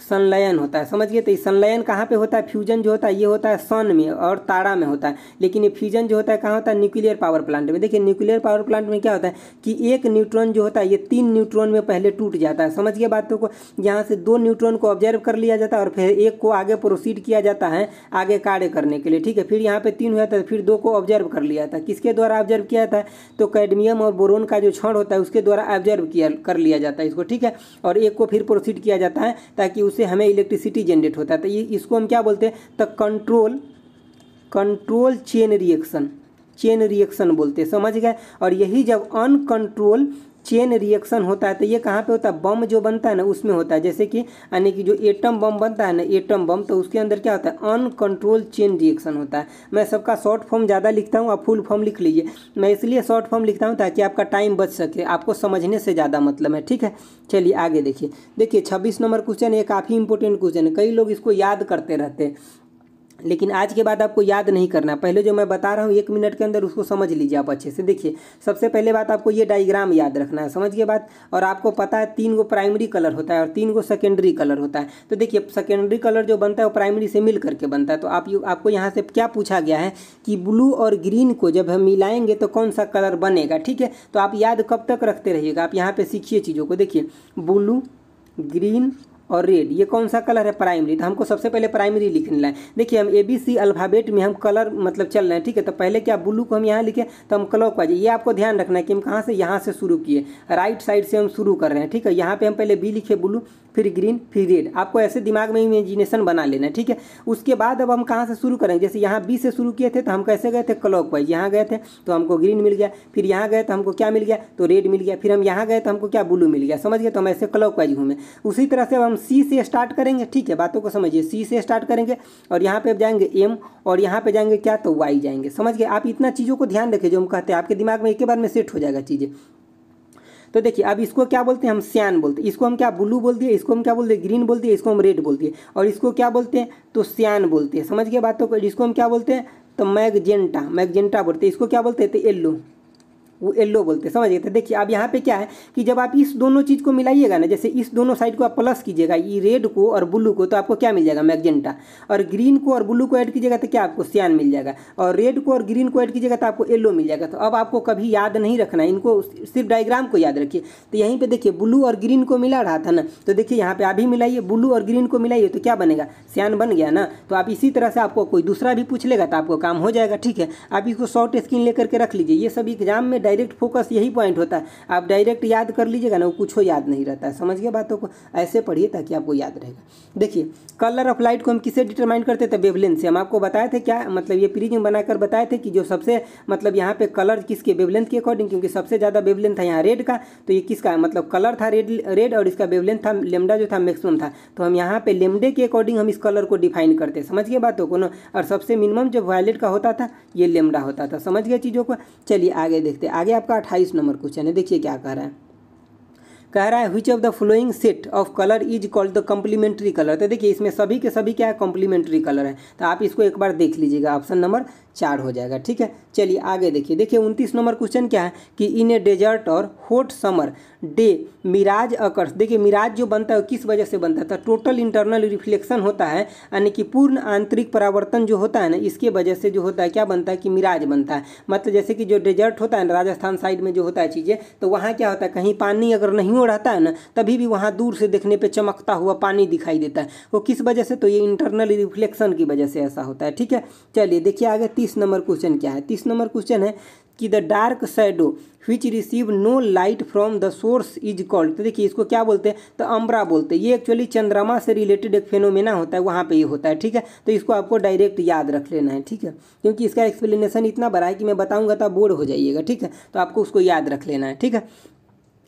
संलयन होता है, समझ गए। तो संलयन कहाँ पे होता है, फ्यूजन जो होता है ये होता है सन में और तारा में होता है, लेकिन ये फ्यूजन जो होता है कहाँ होता है, न्यूक्लियर पावर प्लांट में। देखिए न्यूक्लियर पावर प्लांट में क्या होता है कि एक न्यूट्रॉन जो होता है ये 3 न्यूट्रॉन में पहले टूट जाता है, समझ गए बातों को। यहाँ से 2 न्यूट्रॉन को ऑब्जर्व कर लिया जाता है और फिर एक को आगे प्रोसीड किया जाता है आगे कार्य करने के लिए, ठीक है। फिर यहाँ पे 3 हुआ था, फिर 2 को ऑब्जर्व कर लिया था। किसके द्वारा ऑब्जर्व किया था, तो कैडमियम और बोरोन का जो क्षण होता है उसके द्वारा ऑब्जर्व कर लिया जाता है इसको, ठीक है। और एक को फिर प्रोसीड किया जाता है ताकि उससे हमें इलेक्ट्रिसिटी जनरेट होता है। तो ये इसको हम क्या बोलते हैं, तो कंट्रोल चेन रिएक्शन बोलते हैं, समझ गए। और यही जब अनकंट्रोल चेन रिएक्शन होता है तो ये कहाँ पे होता है, बम जो बनता है ना उसमें होता है। जैसे कि यानी कि जो एटम बम बनता है ना, एटम बम, तो उसके अंदर क्या होता है, अनकंट्रोल चेन रिएक्शन होता है। मैं सबका शॉर्ट फॉर्म ज़्यादा लिखता हूँ, आप फुल फॉर्म लिख लीजिए। मैं इसलिए शॉर्ट फॉर्म लिखता हूँ ताकि आपका टाइम बच सके, आपको समझने से ज़्यादा मतलब है, ठीक है। चलिए आगे देखिए, 26 नंबर क्वेश्चन है, काफ़ी इंपॉर्टेंट क्वेश्चन है। कई लोग इसको याद करते रहते हैं, लेकिन आज के बाद आपको याद नहीं करना। पहले जो मैं बता रहा हूँ 1 मिनट के अंदर उसको समझ लीजिए आप अच्छे से। देखिए सबसे पहले बात आपको ये डायग्राम याद रखना है, समझ गए बात। और आपको पता है 3 गो प्राइमरी कलर होता है और 3 गो सेकेंडरी कलर होता है। तो देखिए सेकेंडरी कलर जो बनता है वो प्राइमरी से मिल करके बनता है। तो आपको यहाँ से क्या पूछा गया है कि ब्लू और ग्रीन को जब हम मिलाएंगे तो कौन सा कलर बनेगा, ठीक है। तो आप याद कब तक रखते रहिएगा, आप यहाँ पे सीखिए चीज़ों को। देखिए ब्लू, ग्रीन और रेड, ये कौन सा कलर है, प्राइमरी। तो हमको सबसे पहले प्राइमरी लिखना है। देखिए हम ABC अल्फ़ाबेट में हम कलर मतलब चल रहे हैं, ठीक है। तो पहले क्या, ब्लू को हम यहाँ लिखे तो हम क्लॉकवाइज, ये आपको ध्यान रखना है कि हम कहाँ से, यहाँ से शुरू किए, राइट साइड से हम शुरू कर रहे हैं, ठीक है। यहाँ पे हम पहले B लिखे ब्लू, फिर ग्रीन, फिर रेड। आपको ऐसे दिमाग में इमेजिनेशन बना लेना है, ठीक है। उसके बाद अब हम कहाँ से शुरू करेंगे, जैसे यहाँ B से शुरू किए थे तो हम कैसे गए थे, क्लॉकवाइज। यहाँ गए थे तो हमको ग्रीन मिल गया, फिर यहाँ गए तो हमको क्या मिल गया, तो रेड मिल गया, फिर हम यहाँ गए तो हमको क्या, ब्लू मिल गया, समझ गए। तो हम ऐसे क्लॉकवाइज घूमे। उसी तरह से अब हम C से स्टार्ट करेंगे, ठीक है, बातों को समझिए। C से स्टार्ट करेंगे और यहाँ पे अब जाएंगे M और यहाँ पे जाएंगे क्या, तो Y जाएंगे, समझ गए। आप इतना चीज़ों को ध्यान रखिए जो हम कहते हैं, आपके दिमाग में एक ही बार में सेट हो जाएगा चीज़ें। तो देखिए अब इसको क्या बोलते हैं, हम सियान बोलते हैं। इसको हम क्या, ब्लू बोल दिए, इसको हम क्या बोलते हैं, ग्रीन बोलते हैं, इसको हम रेड बोलते हैं। और इसको क्या बोलते हैं, तो सियान बोलते हैं, समझ गए बातों को। इसको हम क्या बोलते हैं, तो मैगजेंटा बोलते हैं। इसको क्या बोलते हैं, तो येलो, वो येलो बोलते हैं, समझ गए। तो देखिए अब यहाँ पे क्या है कि जब आप इस दोनों चीज़ को मिलाइएगा ना, जैसे इस दोनों साइड को आप प्लस कीजिएगा, ये रेड को और ब्लू को, तो आपको क्या मिल जाएगा, मैगजेंटा। और ग्रीन को और ब्लू को ऐड कीजिएगा तो क्या, आपको सियान मिल जाएगा। और रेड को और ग्रीन को ऐड कीजिएगा तो आपको येलो मिल जाएगा। तो अब आपको कभी याद नहीं रखना है, इनको सिर्फ डायग्राम को याद रखिए। तो यहीं पर देखिए ब्लू और ग्रीन को मिला रहा था ना, तो देखिए यहाँ पे अभी मिलाइए, ब्लू और ग्रीन को मिलाइए तो क्या बनेगा, सियान बन गया ना। तो आप इसी तरह से आपको कोई दूसरा भी पूछ लेगा तो आपको काम हो जाएगा, ठीक है। आप इसको शॉर्ट स्क्रीन लेकर के रख लीजिए। ये सब एग्जाम में डायरेक्ट फोकस यही पॉइंट होता है, आप डायरेक्ट याद कर लीजिएगा ना, वो कुछ हो याद नहीं रहता है, समझ गए बातों को। ऐसे पढ़िए ताकि आपको याद रहेगा। देखिए कलर ऑफ लाइट को हम किससे डिटरमाइन करते थे, वेवलेंथ से। हम आपको बताए थे क्या, मतलब ये प्रिज्म बनाकर बताए थे कि जो सबसे मतलब यहाँ पे कलर किसके, वेवलेंथ के अकॉर्डिंग, क्योंकि सबसे ज़्यादा वेवलेंथ था यहाँ रेड का, तो ये किसका मतलब कलर था, रेड और इसका वेवलेंथ था लेमडा जो था मैक्सिमम था। तो हम यहाँ पे लेमडे के अकॉर्डिंग हम इस कलर को डिफाइन करते, समझ गए बातों को ना। और सबसे मिनिमम जो वायलेट का होता था ये लेमडा होता था, समझ गए चीज़ों को। चलिए आगे देखते हैं। आगे आपका 28 नंबर क्वेश्चन है, देखिए क्या कह रहा है। कह रहा है which of the following set of colour is called the complementary colour. तो देखिए इसमें सभी के सभी क्या है, कॉम्प्लीमेंट्री कलर है। तो आप इसको एक बार देख लीजिएगा, ऑप्शन नंबर 4 हो जाएगा, ठीक है। चलिए आगे देखिए। देखिए 29 नंबर क्वेश्चन क्या है कि इन ए डेजर्ट और hot summer day mirage occurs. देखिए मिराज जो बनता है वो किस वजह से बनता है, तो टोटल इंटरनल रिफ्लेक्शन होता है, यानी कि पूर्ण आंतरिक परावर्तन जो होता है ना, इसके वजह से जो होता है क्या बनता है कि मिराज बनता है। मतलब जैसे कि जो डेजर्ट होता है ना, राजस्थान साइड में जो होता है चीज़ें, तो वहाँ क्या होता है, कहीं पानी अगर नहीं हो रहता है ना, तभी भी वहाँ दूर से देखने पे चमकता हुआ पानी दिखाई देता है। वो किस वजह से, तो ये इंटरनल रिफ्लेक्शन की वजह से ऐसा होता है, ठीक है। चलिए देखिए आगे 30 नंबर क्वेश्चन क्या है। 30 नंबर क्वेश्चन है कि the dark shadow which receive no light from the source is called. तो देखिए इसको क्या बोलते हैं, तो अम्ब्रा बोलते हैं। ये एक्चुअली चंद्रमा से रिलेटेड एक फेनोमेना होता है, वहाँ पे ये होता है, ठीक है। तो इसको आपको डायरेक्ट याद रख लेना है, ठीक है, क्योंकि इसका एक्सप्लेनेशन इतना बड़ा है कि मैं बताऊंगा तो आप बोर हो जाइएगा, ठीक है। तो आपको उसको याद रख लेना है, ठीक है।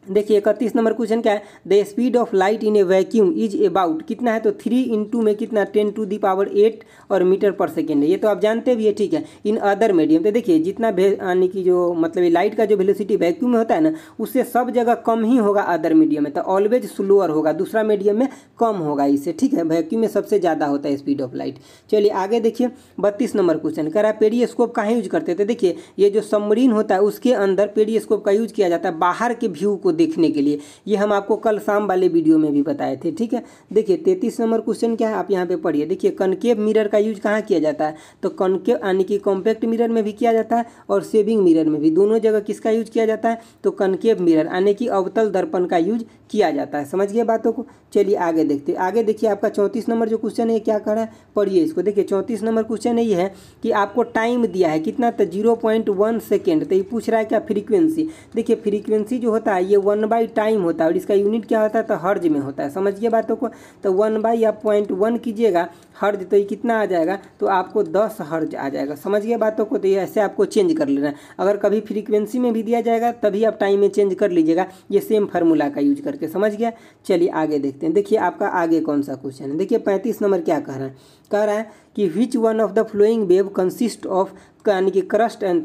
देखिए 31 नंबर क्वेश्चन क्या है, the speed of light in A vacuum is about कितना है, तो 3 इंटू में कितना 10⁸ और मीटर पर सेकेंड है, ये तो आप जानते भी है, ठीक है। इन अदर मीडियम तो देखिए जितना यानी कि जो मतलब लाइट का जो वेलोसिटी वैक्यूम में होता है ना, उससे सब जगह कम ही होगा अदर मीडियम में, तो ऑलवेज स्लोअर होगा, दूसरा मीडियम में कम होगा इससे, ठीक है। वैक्यूम में सबसे ज़्यादा होता है स्पीड ऑफ लाइट। चलिए आगे देखिए 32 नंबर क्वेश्चन कह रहा है पेरिस्कोप कहाँ यूज करते थे। देखिए ये जो सबमरीन होता है उसके अंदर पेरिस्कोप का यूज किया जाता है बाहर के व्यू को देखने के लिए, ये हम आपको कल शाम वाले वीडियो में भी बताए थे, ठीक है। देखिए 33 नंबर क्वेश्चन क्या है, आप यहाँ पे पढ़िए। देखिए कनकेव मिरर का यूज कहाँ किया जाता है, तो कनकेव यानी कि कॉम्पैक्ट मिरर में भी किया जाता है और सेविंग मिरर में भी, दोनों जगह किसका यूज किया जाता है, तो कनकेव मिरर यानी कि अवतल दर्पण का यूज किया जाता है। समझ गए बातों को। चलिए आगे देखते हैं। आगे देखिए आपका 34 नंबर जो क्वेश्चन है क्या कर रहा है, पढ़िए इसको। देखिए 34 नंबर क्वेश्चन ये है कि आपको टाइम दिया है कितना, तो 0.1 सेकेंड। तो ये पूछ रहा है क्या, फ्रीक्वेंसी। देखिए फ्रीक्वेंसी जो होता है ये 1/टाइम होता है और इसका यूनिट क्या होता है, तो हर्ज में होता है। समझिए बातों को। तो 1/, या 0.1 कीजिएगा हर्ज, तो ये कितना आ जाएगा, तो आपको 10 हर्ज आ जाएगा। समझिए बातों को। तो ये ऐसे आपको चेंज कर लेना है, अगर कभी फ्रीक्वेंसी में भी दिया जाएगा तभी आप टाइम में चेंज कर लीजिएगा, ये सेम फार्मूला का यूज करके। समझ गया। चलिए आगे देखते हैं। देखिए आपका आगे कौन सा क्वेश्चन है। देखिए 35 नंबर क्या कह रहा है, कह रहा है कि which one of the flowing wave consist of यानी कि क्रस्ट एंड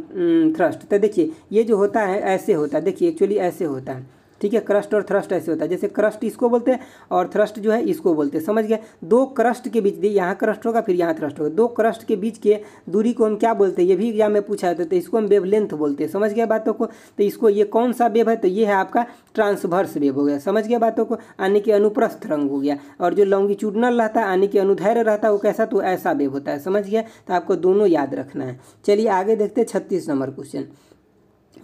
थ्रस्ट। तो देखिए ये जो होता है ऐसे होता है, देखिए एक्चुअली ऐसे होता है, ठीक है। क्रस्ट और थ्रस्ट ऐसे होता है, जैसे क्रस्ट इसको बोलते हैं और थ्रस्ट जो है इसको बोलते हैं। समझ गए। दो क्रस्ट के बीच, यहाँ क्रस्ट होगा फिर यहाँ थ्रस्ट होगा, दो क्रस्ट के बीच के दूरी को हम क्या बोलते हैं, ये भी एग्जाम में पूछा जाता है, तो इसको हम वेवलेंथ बोलते हैं। समझ गया बातों को। तो इसको ये कौन सा वेव है, तो ये है आपका ट्रांसवर्स वेव हो गया। समझ गया बातों को। यानी कि अनुप्रस्थ रंग हो गया, और जो लॉन्गिट्यूडनल रहता है यानी कि अनुदैर्ध्य रहता है वो कैसा, तो ऐसा वेव होता है। समझ गया। तो आपको दोनों याद रखना है। चलिए आगे देखते हैं 36 नंबर क्वेश्चन।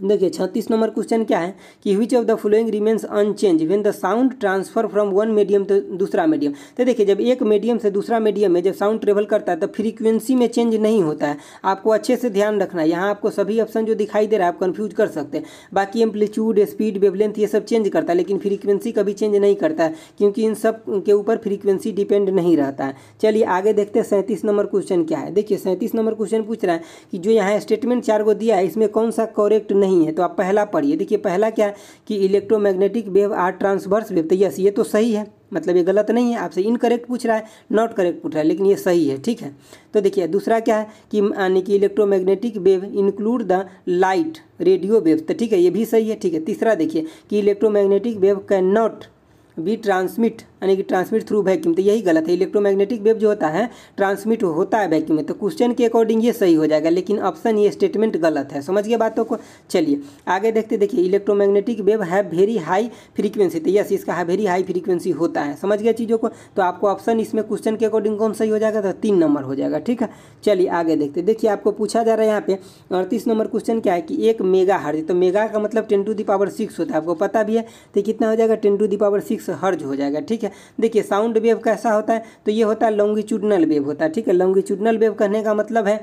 देखिए 36 नंबर क्वेश्चन क्या है कि which of the following remains unchange when the sound transfer from one medium to दूसरा मीडियम। तो देखिए जब एक मीडियम से दूसरा मीडियम में जब साउंड ट्रेवल करता है तो फ्रीक्वेंसी में चेंज नहीं होता है। आपको अच्छे से ध्यान रखना है, यहाँ आपको सभी ऑप्शन जो दिखाई दे रहा है आप कन्फ्यूज कर सकते हैं। बाकी एम्पलीट्यूड, स्पीड, वेवलेंथ ये सब चेंज करता है, लेकिन फ्रीक्वेंसी कभी चेंज नहीं करता है, क्योंकि इन सब के ऊपर फ्रीक्वेंसी डिपेंड नहीं रहता है। चलिए आगे देखते हैं 37 नंबर क्वेश्चन क्या है। देखिए 37 नंबर क्वेश्चन पूछ रहा है कि जो यहाँ स्टेटमेंट 4 को दिया है इसमें कौन सा करेक्ट नहीं है। तो आप पहला पढ़िए। देखिए पहला क्या है कि electromagnetic wave are transverse wave, तो यस ये तो सही है, मतलब ये गलत नहीं है। आपसे इनकरेक्ट पूछ रहा है, नॉट करेक्ट पूछ रहा है, लेकिन ये सही है, ठीक है। तो देखिए दूसरा क्या है कि यानी कि electromagnetic wave include the light radio wave, तो ठीक है ये भी सही है, ठीक है। तीसरा देखिए कि electromagnetic wave can not be transmit यानी कि ट्रांसमिट थ्रू वैक्यूम, तो यही गलत है। इलेक्ट्रोमैग्नेटिक वेव जो होता है ट्रांसमिट होता है वैक्यूम में, तो क्वेश्चन के अकॉर्डिंग ये सही हो जाएगा, लेकिन ऑप्शन ये स्टेटमेंट गलत है। समझ गए बातों को। चलिए आगे देखते। देखिए electromagnetic wave have very high frequency, तो यस इसका वेरी हाई फ्रीक्वेंसी होता है। समझ गए चीज़ों को। तो आपको ऑप्शन इसमें क्वेश्चन के अकॉर्डिंग कौन सही हो जाएगा, तो 3 नंबर हो जाएगा, ठीक है। चलिए आगे देखते। देखिए आपको पूछा जा रहा है यहाँ पे 38 नंबर क्वेश्चन क्या है कि 1 मेगा हर्ज, तो मेगा का मतलब 10⁶ होता है, आपको पता भी है, तो कितना हो जाएगा 10⁶ हर्ज हो जाएगा, ठीक है। देखिए साउंड वेव कैसा होता है, तो ये होता है लॉन्गिट्यूडनल वेव होता है, ठीक है। लॉन्गिट्यूडनल वेव कहने का मतलब है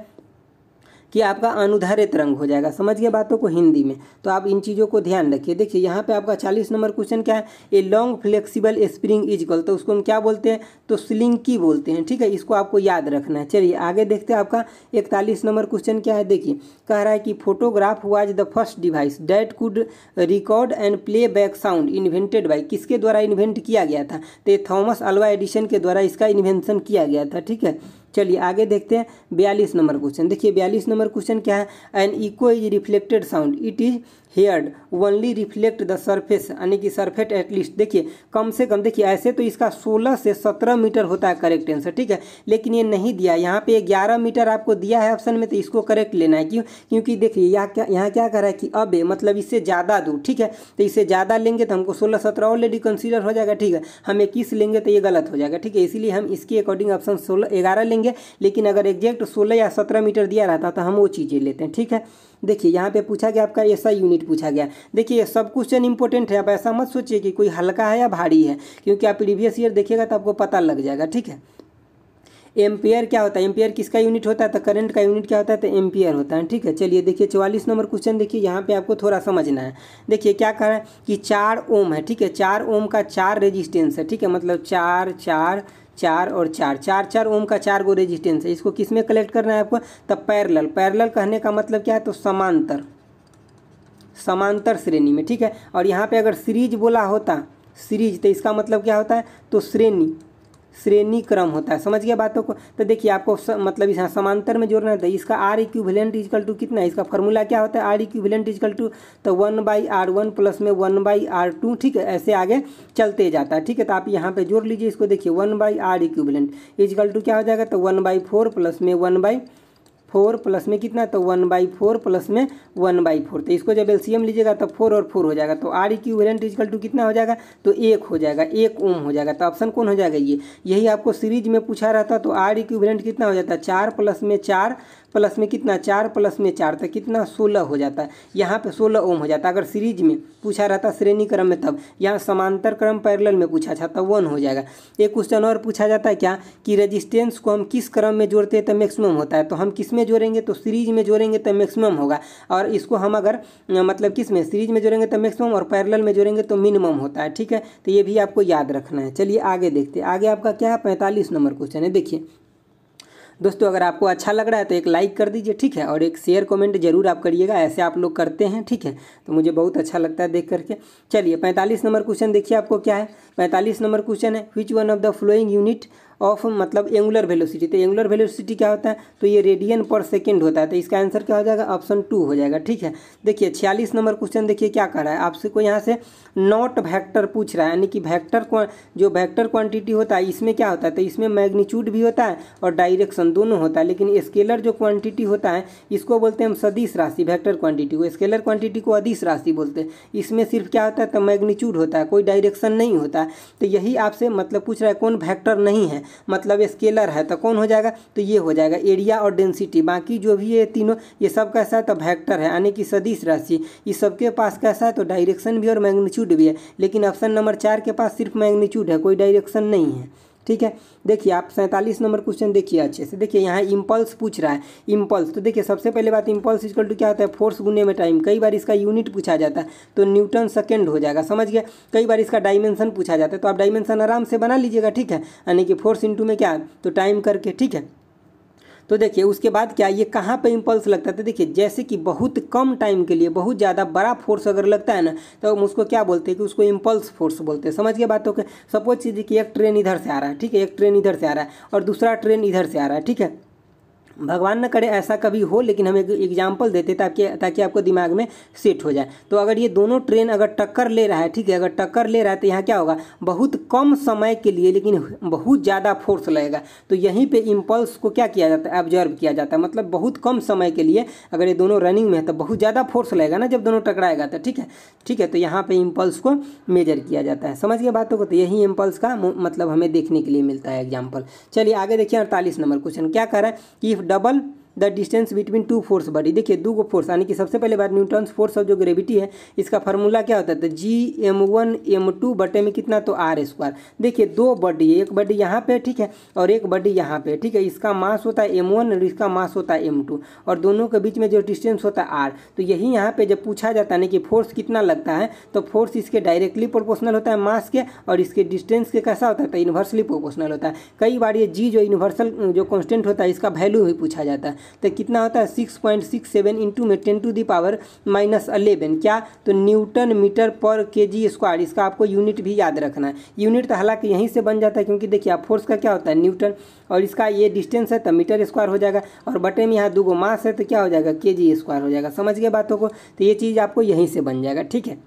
कि आपका अनुदैर्ध्य तरंग हो जाएगा। समझ गए बातों को हिंदी में। तो आप इन चीज़ों को ध्यान रखिए। देखिए यहाँ पे आपका 40 नंबर क्वेश्चन क्या है, a long flexible spring is equal, तो उसको हम क्या बोलते हैं, तो स्लिंकी बोलते हैं, ठीक है। इसको आपको याद रखना है। चलिए आगे देखते हैं। आपका 41 नंबर क्वेश्चन क्या है। देखिए कह रहा है कि photograph was the first device that could record and play back sound invented by, किसके द्वारा इन्वेंट किया गया था, तो थॉमस अल्वा एडिसन के द्वारा इसका इन्वेंशन किया गया था, ठीक है। चलिए आगे देखते हैं 42 नंबर क्वेश्चन। देखिए 42 नंबर क्वेश्चन क्या है, an echo is reflected sound it is heard only reflect the surface, यानी कि सरफेस एटलीस्ट। देखिए कम से कम, देखिए ऐसे तो इसका 16 से 17 मीटर होता है करेक्ट आंसर, ठीक है, लेकिन ये नहीं दिया यहाँ पे 11 मीटर आपको दिया है ऑप्शन में, तो इसको करेक्ट लेना है। क्यों, क्योंकि देखिए यहाँ क्या कर रहा है कि अब मतलब इससे ज़्यादा दूर, ठीक है, तो इससे ज़्यादा लेंगे तो हमको 16-17 ऑलरेडी कंसीडर हो जाएगा, ठीक है। हम 21 लेंगे तो ये गलत हो जाएगा, ठीक है, इसीलिए हम इसके अकॉर्डिंग ऑप्शन 11 लेंगे, लेकिन अगर एग्जैक्ट 16 या 17 मीटर दिया रहता तो हम वो चीज़ें लेते हैं, ठीक है। देखिए यहाँ पे पूछा गया आपका ऐसा यूनिट पूछा गया। देखिए सब क्वेश्चन इंपॉर्टेंट है, आप ऐसा मत सोचिए कि कोई हल्का है या भारी है, क्योंकि आप प्रीवियस ईयर देखिएगा तो आपको पता लग जाएगा, ठीक है। एम्पियर क्या होता है, एम्पियर किसका यूनिट होता है, तो करंट का यूनिट क्या होता है, तो एम्पियर होता है, ठीक है। चलिए देखिए 44 नंबर क्वेश्चन देखिए, यहाँ पे आपको थोड़ा समझना है। देखिए क्या कह रहा है कि 4 ओम है, ठीक है, 4 ओम का 4 रेजिस्टेंस है, ठीक है, मतलब 4 4 4 और 4 4 4 ओम का 4 गो रेजिस्टेंस है। इसको किस में कलेक्ट करना है आपको, तब पैरेलल। पैरेलल कहने का मतलब क्या है, तो समांतर, समांतर श्रेणी में, ठीक है। और यहाँ पे अगर सीरीज बोला होता, सीरीज, तो इसका मतलब क्या होता है, तो श्रेणी क्रम होता है। समझ गया बातों को। तो देखिए आपको मतलब यहाँ समांतर में जोड़ना था, इसका आर इक्विवेलेंट इजकल टू कितना है, इसका फॉर्मूला क्या होता है, आर इक्विवेलेंट इजकल टू तो 1/r1 प्लस में 1/r2, ठीक है, ऐसे आगे चलते जाता है, ठीक है। तो आप यहाँ पे जोड़ लीजिए इसको, देखिए 1/r इक्विवेलेंट इजकल टू क्या हो जाएगा, तो 1/4 प्लस में 1/4 प्लस में कितना, तो 1/4 प्लस में 1/4। तो इसको जब एलसीएम लीजिएगा तो 4 और 4 हो जाएगा, तो आर इक्विवेलेंट इजकल टू कितना हो जाएगा, तो 1 हो जाएगा, 1 ओम हो जाएगा। तो ऑप्शन कौन हो जाएगा, ये। यही आपको सीरीज में पूछा रहता तो आर इक्विवेलेंट कितना हो जाता है, 4 प्लस में 4 प्लस में कितना, 4 प्लस में 4, तो कितना 16 हो जाता है। यहाँ पे 16 ओम हो जाता है। अगर सीरीज में पूछा रहता श्रेणी क्रम में तब, यहाँ समांतर क्रम पैरेलल में पूछा था तब 1 हो जाएगा। एक क्वेश्चन और पूछा जाता है क्या, कि रेजिस्टेंस को हम किस क्रम में जोड़ते हैं तो मैक्सिमम होता है। तो हम किस में जोड़ेंगे, तो सीरीज में जोड़ेंगे तो मैक्सिमम होगा। और इसको हम अगर मतलब किस में, सीरीज में जोड़ेंगे तो मैक्सिमम और पैरेलल में जोड़ेंगे तो मिनिमम होता है, ठीक है। तो ये भी आपको याद रखना है। चलिए आगे देखते हैं। आगे आपका क्या है, 45 नंबर क्वेश्चन है। देखिए दोस्तों, अगर आपको अच्छा लग रहा है तो एक लाइक कर दीजिए, ठीक है, और एक शेयर कमेंट जरूर आप करिएगा, ऐसे आप लोग करते हैं, ठीक है, तो मुझे बहुत अच्छा लगता है देख करके। चलिए 45 नंबर क्वेश्चन देखिए आपको क्या है। 45 नंबर क्वेश्चन है, which one of the flowing unit of मतलब एंगुलर वेलोसिटी। तो एंगुलर वेलोसिटी क्या होता है, तो ये रेडियन पर सेकेंड होता है। तो इसका आंसर क्या हो जाएगा, ऑप्शन 2 हो जाएगा, ठीक है। देखिए 46 नंबर क्वेश्चन देखिए क्या कर रहा है, आपसे कोई यहाँ से नॉट वेक्टर पूछ रहा है, यानी कि वेक्टर जो वेक्टर क्वांटिटी होता है इसमें क्या होता है, तो इसमें मैग्नीट्यूड भी होता है और डायरेक्शन दोनों होता है। लेकिन स्केलर जो क्वांटिटी होता है इसको बोलते हैं हम सदिश राशि, वेक्टर क्वांटिटी को, स्केलर क्वांटिटी को अदिश राशि बोलते हैं। इसमें सिर्फ क्या होता है, तो मैग्नीट्यूड होता है, कोई डायरेक्शन नहीं होता है। तो यही आपसे मतलब पूछ रहा है कौन वेक्टर नहीं है, मतलब स्केलर है, तो कौन हो जाएगा, तो ये हो जाएगा एरिया और डेंसिटी। बाकी जो भी ये तीनों ये सब कैसा है, तो वेक्टर है, यानी कि सदिश राशि। इस सबके पास कैसा है, तो डायरेक्शन भी और मैग्नीट्यूड भी है। लेकिन ऑप्शन नंबर 4 के पास सिर्फ मैग्नीट्यूड है, कोई डायरेक्शन नहीं है, ठीक है। देखिए आप 47 नंबर क्वेश्चन देखिए अच्छे से। देखिए यहाँ इम्पल्स पूछ रहा है, इम्पल्स। तो देखिए सबसे पहले बात, इम्पल्स इक्वल टू क्या होता है, फोर्स गुने में टाइम। कई बार इसका यूनिट पूछा जाता है तो न्यूटन सेकेंड हो जाएगा, समझ गया। कई बार इसका डायमेंशन पूछा जाता है तो आप डायमेंशन आराम से बना लीजिएगा, ठीक है, यानी कि फोर्स इंटू में क्या, तो टाइम करके, ठीक है। तो देखिए उसके बाद क्या, ये कहाँ पे इम्पल्स लगता है, तो देखिए जैसे कि बहुत कम टाइम के लिए बहुत ज़्यादा बड़ा फोर्स अगर लगता है ना, तो हम उसको क्या बोलते हैं, कि उसको इम्पल्स फोर्स बोलते हैं। समझ गए बातों के। सपोज कीजिए कि एक ट्रेन इधर से आ रहा है, ठीक है, एक ट्रेन इधर से आ रहा है और दूसरा ट्रेन इधर से आ रहा है, ठीक है। भगवान न करे ऐसा कभी हो, लेकिन हम एक एग्जाम्पल देते ताकि आपको दिमाग में सेट हो जाए। तो अगर ये दोनों ट्रेन अगर टक्कर ले रहा है, ठीक है, अगर टक्कर ले रहा है तो यहाँ क्या होगा, बहुत कम समय के लिए लेकिन बहुत ज़्यादा फोर्स लगेगा। तो यहीं पे इम्पल्स को क्या किया जाता है, ऑब्जर्व किया जाता है। मतलब बहुत कम समय के लिए अगर ये दोनों रनिंग में है तो बहुत ज़्यादा फोर्स लगेगा ना जब दोनों टकराएगा, तो ठीक है, ठीक है। तो यहाँ पे इम्पल्स को मेजर किया जाता है। समझ गए बातों को। तो यही इम्पल्स का मतलब हमें देखने के लिए मिलता है एग्जाम्पल। चलिए आगे देखिए 48 नंबर क्वेश्चन क्या कर रहा है, कि double the distance between two force body. देखिए दो फोर्स, यानी कि सबसे पहले बात न्यूटन्स फोर्स ऑफ जो ग्रेविटी है इसका फार्मूला क्या होता है, तो Gm1 M2 बटे में कितना, तो r²। देखिए दो बॉडी है, एक बॉडी यहाँ पे, ठीक है, और एक बॉडी यहाँ पे, ठीक है। इसका मास होता है M1 और इसका मास होता है M2 और दोनों के बीच में जो डिस्टेंस होता है r। तो यही यहाँ पे जब पूछा जाता है ना कि फोर्स कितना लगता है, तो फोर्स इसके डायरेक्टली प्रोपोर्शनल होता है मास के, और इसके डिस्टेंस के कैसा होता है, तो इन्वर्सली प्रोपोर्शनल होता है। कई बार ये G जो यूनिवर्सल जो कॉन्स्टेंट होता है इसका वैल्यू भी पूछा जाता है। तो कितना होता है 6.67 इंटू में 10⁻⁻11 क्या, तो न्यूटन मीटर पर kg²। इसका आपको यूनिट भी याद रखना है। यूनिट तो हालांकि यहीं से बन जाता है, क्योंकि देखिए आप फोर्स का क्या होता है न्यूटन, और इसका ये डिस्टेंस है तो मीटर² हो जाएगा, और बटे में यहाँ दो मास है तो क्या हो जाएगा, kg² हो जाएगा। समझ गए बातों को। तो ये चीज़ आपको यहीं से बन जाएगा, ठीक है।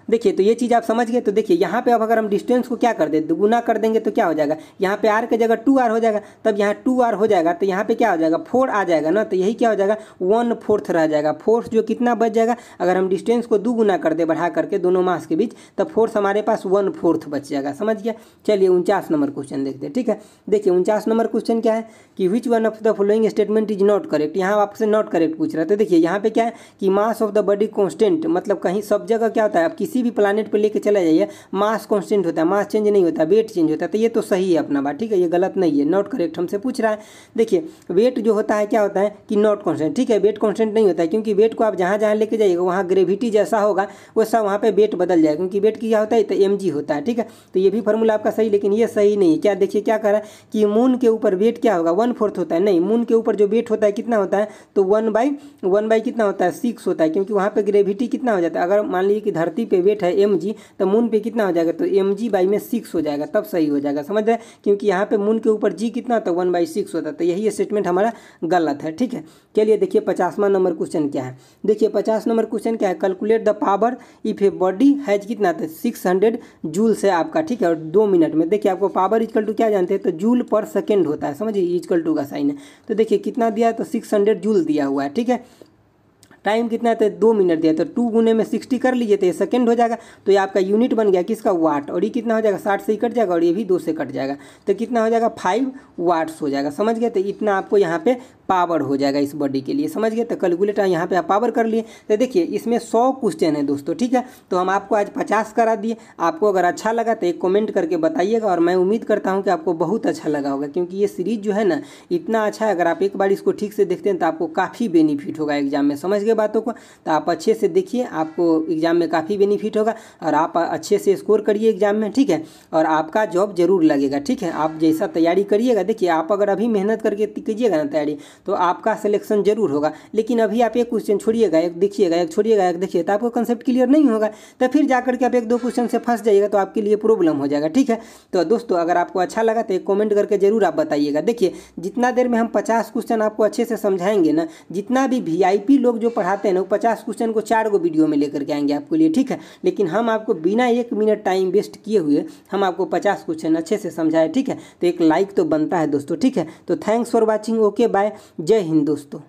देखिए तो ये चीज़ आप समझ गए। तो देखिए यहाँ पे अब अगर हम डिस्टेंस को क्या कर दे, गुना कर देंगे तो क्या हो जाएगा, यहाँ पे r की जगह 2r हो जाएगा, तब यहाँ 2r हो जाएगा, तो यहाँ पे क्या हो जाएगा 4 आ जाएगा ना, तो यही क्या हो जाएगा 1/4 रह जाएगा। फोर्स जो कितना बच जाएगा, अगर हम डिस्टेंस को 2 गुना कर दे बढ़ा करके दोनों मास के बीच, तब फोर्स हमारे पास 1/4 बच जाएगा। समझ गया। चलिए 49 नंबर क्वेश्चन देखते हैं, ठीक है। देखिए 49 नंबर क्वेश्चन क्या है, कि which one of the following statement is not correct. यहाँ आपसे नॉट करेक्ट पूछ रहा है। तो देखिए यहाँ पे क्या है कि mass of the body constant, मतलब कहीं सब जगह क्या होता है, अब किसी किसी भी प्लानेट पर लेके चला जाइए, मास कांस्टेंट होता है, मास चेंज नहीं होता, वेट चेंज होता है। तो ये तो सही है अपना बात, ठीक है, ये गलत नहीं है, नॉट करेक्ट हमसे पूछ रहा है। देखिए वेट जो होता है क्या होता है कि नॉट कांस्टेंट, ठीक है, वेट कांस्टेंट नहीं होता है, क्योंकि वेट को आप जहाँ जहाँ लेके जाइएगा वहाँ ग्रेविटी जैसा होगा वैसा वहाँ पे वेट बदल जाएगा, क्योंकि वेट क्या होता है तो mg होता है, ठीक है। तो ये भी फार्मूला आपका सही, लेकिन ये सही नहीं है। क्या देखिए क्या कह रहा है कि मून के ऊपर वेट क्या होगा 1/4 होता है, नहीं, मून के ऊपर जो वेट होता है कितना होता है तो 1/1 कितना होता है 6 होता है, क्योंकि वहाँ पे ग्रेविटी कितना हो जाता है। अगर मान लीजिए कि धरती पे वेट है mg तो मून पे कितना हो जाएगा तो mg/6 हो जाएगा, तब सही हो जाएगा, समझ रहे हैं, क्योंकि यहाँ पे मून के ऊपर g कितना होता है 1/6 होता है। तो यही स्टेटमेंट हमारा गलत है, ठीक है। चलिए देखिए 50वां नंबर क्वेश्चन क्या है। देखिए 50 नंबर क्वेश्चन क्या है, calculate the power if a body has कितना था 600 जूल से आपका, ठीक है, और 2 मिनट में। देखिए आपको पावर इक्वल टू क्या जानते हैं तो जूल पर सेकेंड होता है, समझिए इक्वल टू का साइन है। तो देखिए कितना दिया है तो 600 जूल दिया हुआ है, ठीक है। टाइम कितना है तो 2 मिनट दिया, तो 2 गुने में 60 कर लीजिए तो ये सेकंड हो जाएगा। तो ये आपका यूनिट बन गया किसका वाट, और ये कितना हो जाएगा 60 से ही कट जाएगा और ये भी 2 से कट जाएगा, तो कितना हो जाएगा 5 वाट्स हो जाएगा, समझ गए। तो इतना आपको यहाँ पे पावर हो जाएगा इस बॉडी के लिए, समझ गए। तो कैलकुलेटर यहाँ पे आप पावर कर लिए। तो देखिए इसमें 100 क्वेश्चन है दोस्तों, ठीक है। तो हम आपको आज 50 करा दिए। आपको अगर अच्छा लगा तो एक कमेंट करके बताइएगा, और मैं उम्मीद करता हूँ कि आपको बहुत अच्छा लगा होगा, क्योंकि ये सीरीज जो है ना इतना अच्छा है, अगर आप एक बार इसको ठीक से देखते हैं तो आपको काफ़ी बेनिफिट होगा एग्जाम में, समझ गए बातों को। तो आप अच्छे से देखिए, आपको एग्जाम में काफ़ी बेनिफिट होगा, और आप अच्छे से स्कोर करिए एग्जाम में, ठीक है, और आपका जॉब जरूर लगेगा, ठीक है। आप जैसा तैयारी करिएगा, देखिए आप अगर अभी मेहनत करके कीजिएगा ना तैयारी तो आपका सिलेक्शन जरूर होगा। लेकिन अभी आप एक क्वेश्चन छोड़िएगा, एक देखिएगा, एक छोड़िएगा, एक देखिए, तो आपको कंसेप्ट क्लियर नहीं होगा, तो फिर जाकर के आप 1-2 क्वेश्चन से फंस जाइएगा, तो आपके लिए प्रॉब्लम हो जाएगा, ठीक है। तो दोस्तों अगर आपको अच्छा लगा तो एक कमेंट करके जरूर आप बताइएगा। देखिए जितना देर में हम 50 क्वेश्चन आपको अच्छे से समझाएंगे ना, जितना भी VIP लोग जो पढ़ाते हैं ना वो 50 क्वेश्चन को 4 गो वीडियो में लेकर के आएंगे आपके लिए, ठीक है। लेकिन हम आपको बिना 1 मिनट टाइम वेस्ट किए हुए हम आपको 50 क्वेश्चन अच्छे से समझाए, ठीक है। तो एक लाइक तो बनता है दोस्तों, ठीक है। तो thanks for watching, okay bye, जय हिंद दोस्तों।